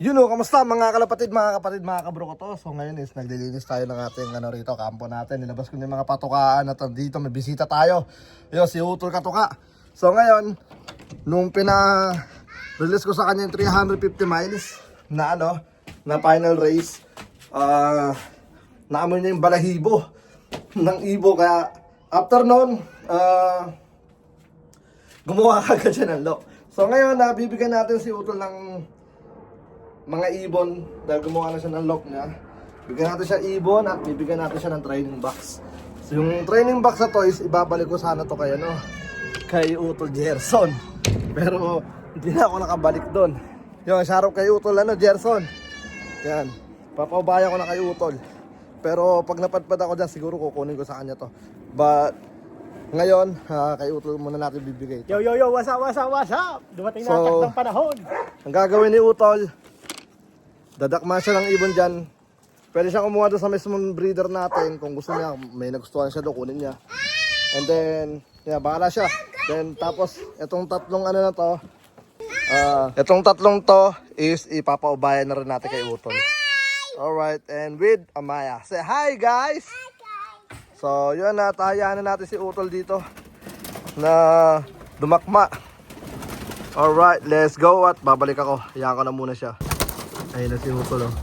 Yun o, kamusta mga kalapatid, mga kapatid, mga kabro ko to. So ngayon is naglilinis tayo ng ating rito, kampo natin. Nilabas ko na yung mga patukaan at dito may bisita tayo. Yun, si Utol Katuka. So ngayon, nung pina-release ko sa kanya yung 350 miles na na final race, naamoy niya yung balahibo ng ibo. Kaya after noon, gumawa kagad siya ng lock. So ngayon, bibigyan natin si Utol ng mga ibon dahil gumawa na siya ng lock niya. Bigyan natin siya ibon at bibigyan natin siya ng training box. So yung training box na to is ibabalik ko sana to kay Utol Gerson. Pero hindi na ako nakabalik doon. Yung sarap kay Utol Gerson. Yan. Papaubaya ko na kay Utol. Pero pag napadpad ako dyan, siguro kukunin ko sa kanya to. But ngayon, kay Utol muna natin bibigay ito. Yo, what's up? Dumating na ang takdang panahon. Ang gagawin ni Utol, dadakma siya ng ibon dyan. Pwede siyang kumuha doon sa mismong breeder natin. Kung gusto niya, may nagustuhan siya doon, kunin niya. And then, bahala siya. Then, tapos, itong tatlong na to, itong tatlong to is ipapaubayan na rin natin kay Utol. Alright, and with Amaya. Say hi, guys! So, yun na, tahayaan na natin si Utol dito na dumakma. Alright, let's go at babalik ako. Hayaan ko na muna siya. Ayun na si Utol, oh.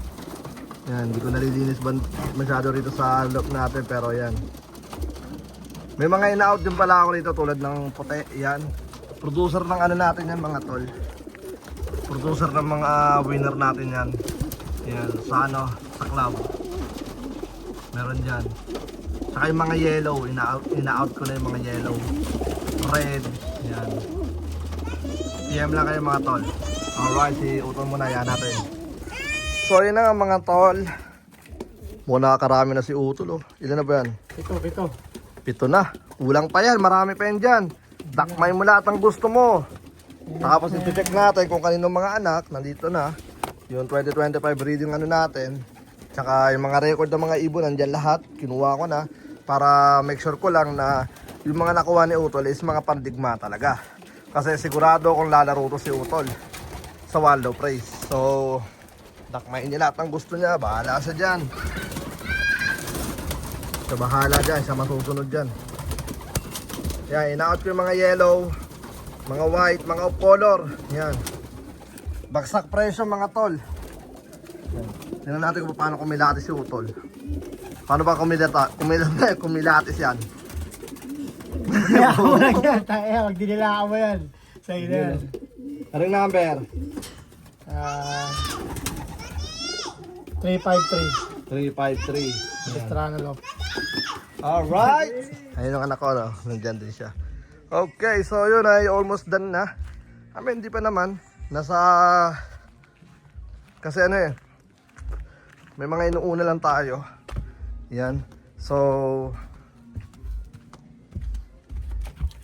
Yan, hindi ko nalilinis masyado rito sa lock natin, pero yan. May mga ina-out din pala ako rito tulad ng puti, yan. Producer ng natin yan, mga tol. Producer ng mga winner natin yan. Yan, sa sa club. Meron dyan. Saka yung mga yellow, ina-out ko na yung mga yellow. Red, yan. PM lang kayo mga tol. Alright, si Utol muna, yan natin. So yun na nga mga tol. Muna karami na si Utol, oh. Ilan na ba yan? Pito na. Kulang pa yan, marami pa yan dyan. Dakmay mo lahat ang gusto mo. Tapos iti-check natin kung kanino mga anak. Nandito na. Yung 2025 breeding natin. Tsaka yung mga record ng mga ibon, nandyan lahat. Kinuha ko na. Para make sure ko lang na yung mga nakuha ni Utol is mga pandigma talaga. Kasi sigurado kung lalaro to si Utol sa Waldo Praise. So dakmain niya lahat ang gusto niya. Bahala siya dyan. So bahala dyan. Siya masusunod dyan. Yan, ina-out ko yung mga yellow, mga white, mga off-color. Yan. Bagsak presyo mga tol. Tingnan natin kung paano kumilatis si Utol. Paano ba kumilatis yan? Kaya ako lang yan. Magdinilaan mo yan. Sa'yo na yan. Anong number? 353. 353. Estrano Lop. Alright! Ayun ang anak ko, no? Nandyan din siya. Okay, so yun ay almost done na. I mean, hindi pa naman. Nasa... Kasi may mga inuuna lang tayo. Yan. So...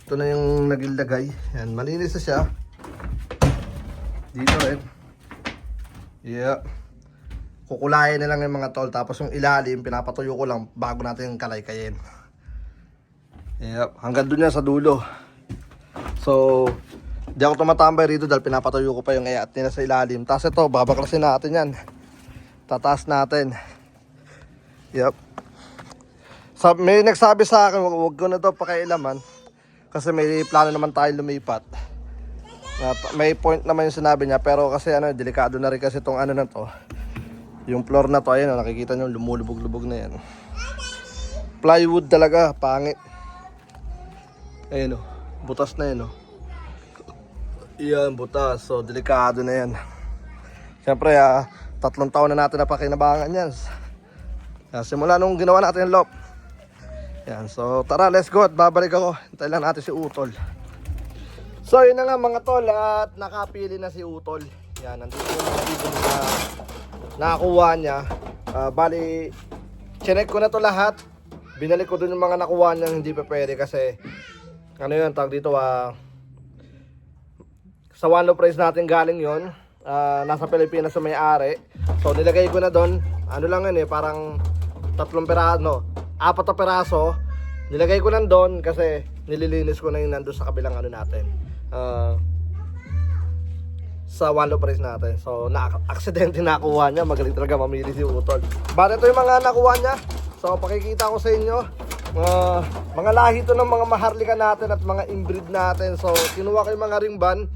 Ito na yung nagilagay. Yan, malinis na siya. Dito rin. Yeah. Kukulayan na lang yung mga tol. Tapos yung ilalim, pinapatuyo ko lang bago natin yung kalay-kayin. Yep. Hanggang dun yan sa dulo. So, di ako tumatambay rito dahil pinapatuyo ko pa yung ayat nila sa ilalim. Tapos ito, babaklasin natin yan. Tataas natin. Yep. May nagsabi sa akin, huwag ko na ito pakailaman. Kasi may plano naman tayo lumipat. May point naman yung sinabi niya. Pero kasi delikado na rin kasi itong na to. Yung floor na to, ayun, nakikita nyo, lumulubog-lubog na yan. Plywood talaga, pangit. Ayun, butas na yun. Iyan, butas. So, delikado na yan. Siyempre, 3 taon na natin napakinabangan yan. Simula nung ginawa natin yung lock. Yan, so tara, let's go at babalik ako. Hintay lang natin si Utol. So, yun na nga mga tol, at nakapili na si Utol. Yan, nandito yung mga ibon na nakakuha niya. Bali, chinek ko na to lahat. Binalik ko dun yung mga nakuha niya, hindi pa pwede kasi yun, tawag dito, sa Waldo Price natin galing yon. Nasa Pilipinas sa may-ari. So nilagay ko na doon, lang parang 3 peraso, 4 na peraso. Nilagay ko lang doon kasi nililinis ko na yung nandun sa kabilang natin. sa one low price natin. So, aksidente nakuha niya. Magaling talaga mamili si Utol. Bale, ito yung mga nakuha niya. So, pakikita ko sa inyo. Mga lahi to ng mga maharlika natin at mga inbreed natin. So, kinuha ko yung mga ringban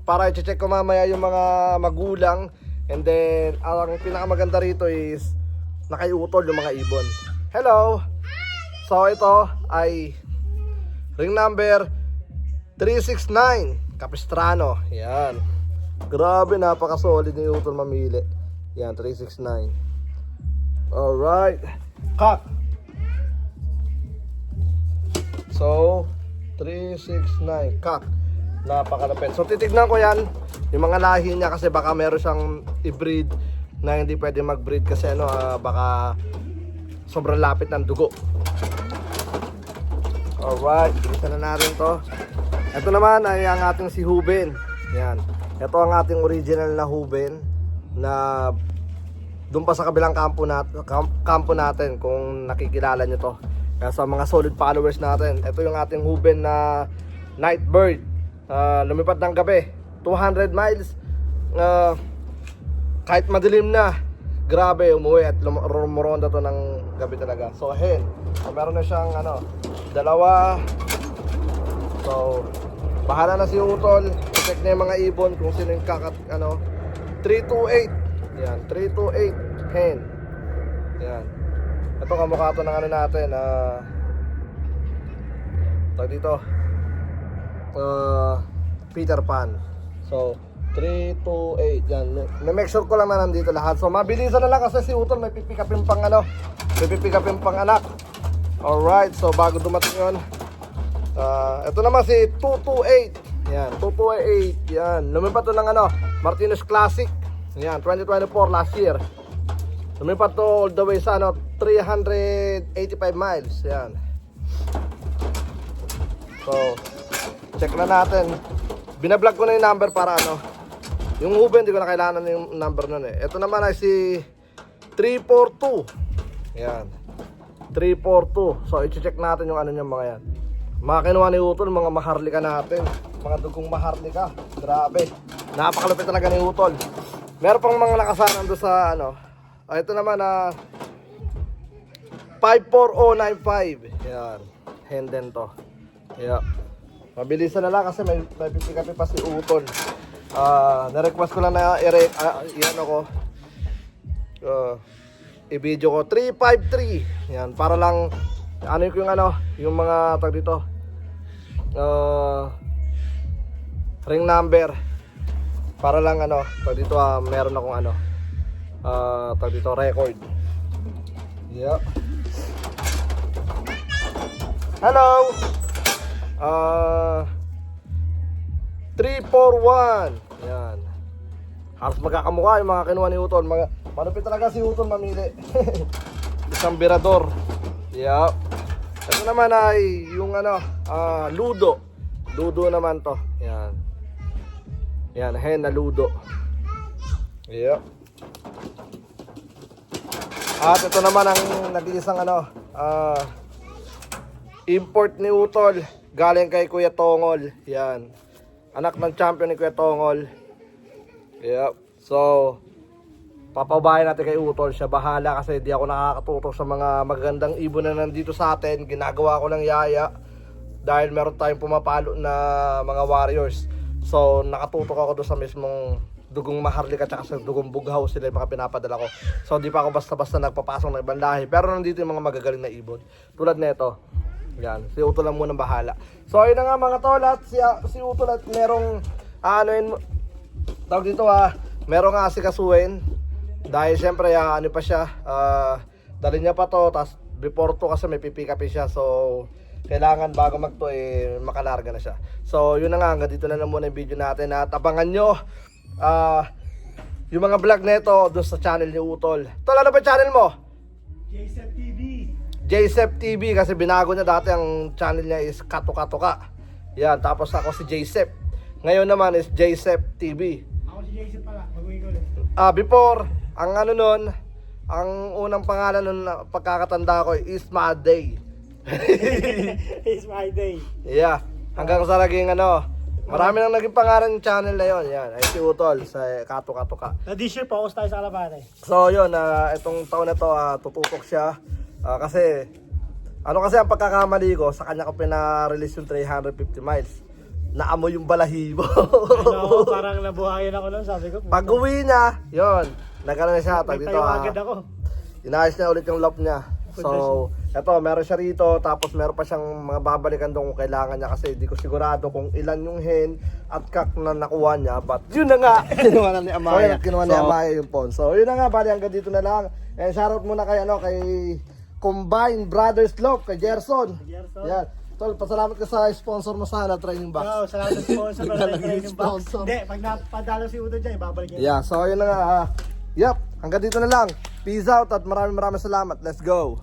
para i-check ko mamaya yung mga magulang. And then, ang pinakamaganda rito is nakaiutol yung mga ibon. Hello! So, ito ay ring number 369 Capistrano. Yan. Grabe, napaka-solid ni Utol mamili. Yan, 369. Alright. Cock. So, 369. Cock. Napakalapit. So, titignan ko yan. Yung mga lahi niya kasi baka meron siyang i-breed na hindi pwede mag-breed kasi baka sobrang lapit ng dugo. Alright. Bilisan na natin to. Ito naman ay ang ating si Huben. Yan. Ito ang ating original na Huben na doon pa sa kabilang kampo natin kung nakikilala nyo to. Kaya sa mga solid followers natin, ito yung ating Huben na Nightbird. Lumipad ng gabi, 200 miles. Kahit madilim na, grabe umuwi at rumoronda to ng gabi talaga. So hen, so, meron na siyang dalawa. So bahala na si Utol. Check na yung mga ibon kung sino yung 328. Yan, 328 hen. Yan. Ito kamukha to ng natin. Tawag dito. Peter Pan. So 328. Yan. Na-make sure ko lang na nandito lahat. So mabilisan na lang kasi si Utol may pipick up yung pang anak. Alright, so bago dumating yun, ito naman si 228. Yan, 228. Yan, lumipat to ng Martinez Classic. Yan, 2024 last year. Lumipat to all the way sa 385 miles. Yan. So, check na natin. Binablog ko na yung number para yung Huben, hindi ko na kailangan yung number nun eh. Ito naman ay si 342. Yan. 342. So, i-check natin yung niya mga yan. Mga kinuha ni Utol, mga maharlika natin. Mga dugong maharlika. Grabe. Napakalupit talaga ni Utol. Meron pang mga nakasanan doon sa ito naman 54095. Yan. Henden to. Yeah. Mabilisan na lang kasi may pipikapi pa si Utol. Na-request ko lang na i-video ko 353. Yan, para lang yung mga tag dito. Ring number. Para lang tag dito meron akong tag dito record. Yep. Hello. 341. Yan. Halos magkakamukha yung mga kinuha ni Utol. Malupit talaga si Utol mamili. Isang birador. Yup. Ito naman ay yung ludo. Ludo naman to. Yan. Yan, hen na ludo. Yup. At ito naman ang nag-iisang import ni Utol. Galing kay Kuya Tongol. Yan. Anak ng champion ni Kuya Tongol. Yep. So, papabayan natin kay Utol. Siya bahala kasi di ako nakakatutok sa mga magagandang ibon na nandito sa atin. Ginagawa ko ng yaya dahil meron tayong pumapalo na mga warriors. So, nakatutok ako doon sa mismong dugong maharlika at sa dugong bughaw. Sila yung mga pinapadala ko. So, di pa ako basta-basta nagpapasok ng ibang lahi. Pero nandito yung mga magagaling na ibon. Tulad nito. Yan, si Utol lang muna bahala. So ayun na nga mga tol, at si Utol at merong tawag dito merong asikasuhin. Dahil syempre pa siya, dali niya pa to, tas before to kasi may pipick up siya. So kailangan bago magto makalarga na siya. So yun na nga, hanggang dito na lang muna yung video natin. At abangan nyo yung mga vlog neto doon sa channel ni Utol. Tol, ano ba channel mo? JSEP TV. JSEP TV kasi binago niya dati, ang channel niya is Kato-Kato-Ka. Yan, tapos ako si JSEP. Ngayon naman is JSEP TV. Ako si JSEP pala, baguhin ko ulit. Before, ang nun, ang unang pangalan nun pagkakatanda ko is My Day. It's my day. Yeah, hanggang sa naging Marami nang naging pangalan ng channel na yon. Yan, ay si Utol sa Kato-Kato-Ka. Na this year, focus tayo sa kalapate. So yun, itong taon na to, tututok siya. Kasi, ano kasi ang pagkakamali ko, sa kanya ko pina-release yung 350 miles. Naamoy yung balahibo. Ano, parang nabuhayan ako nun, sabi ko. Pag uwi niya, yun, nagkaroon na siya. Tag dito, Nagtayo agad ako. inayos niya ulit yung lock niya. So, eto, meron siya rito, tapos meron pa siyang mga babalikan doon kung kailangan niya kasi di ko sigurado kung ilan yung hen at kak na nakuha niya. But yun na nga, Kinuha na ni Amaya. kinuha ni Amaya yung phone. So, yun na nga, bali hanggang dito na lang. And shoutout muna kay, kay Combine Brothers Lock, kay Gerson. Gerson. Yan. Tol, pasalamat ka sa sponsor mo sana, Training Box. Oo, salamat sa sponsor. Naglalagay yung Training box. sponsor. Hindi, pag napadalo si Udo dyan, ibabalik niya. Yeah, so yun na nga. Hanggang dito na lang. Peace out at maraming salamat. Let's go.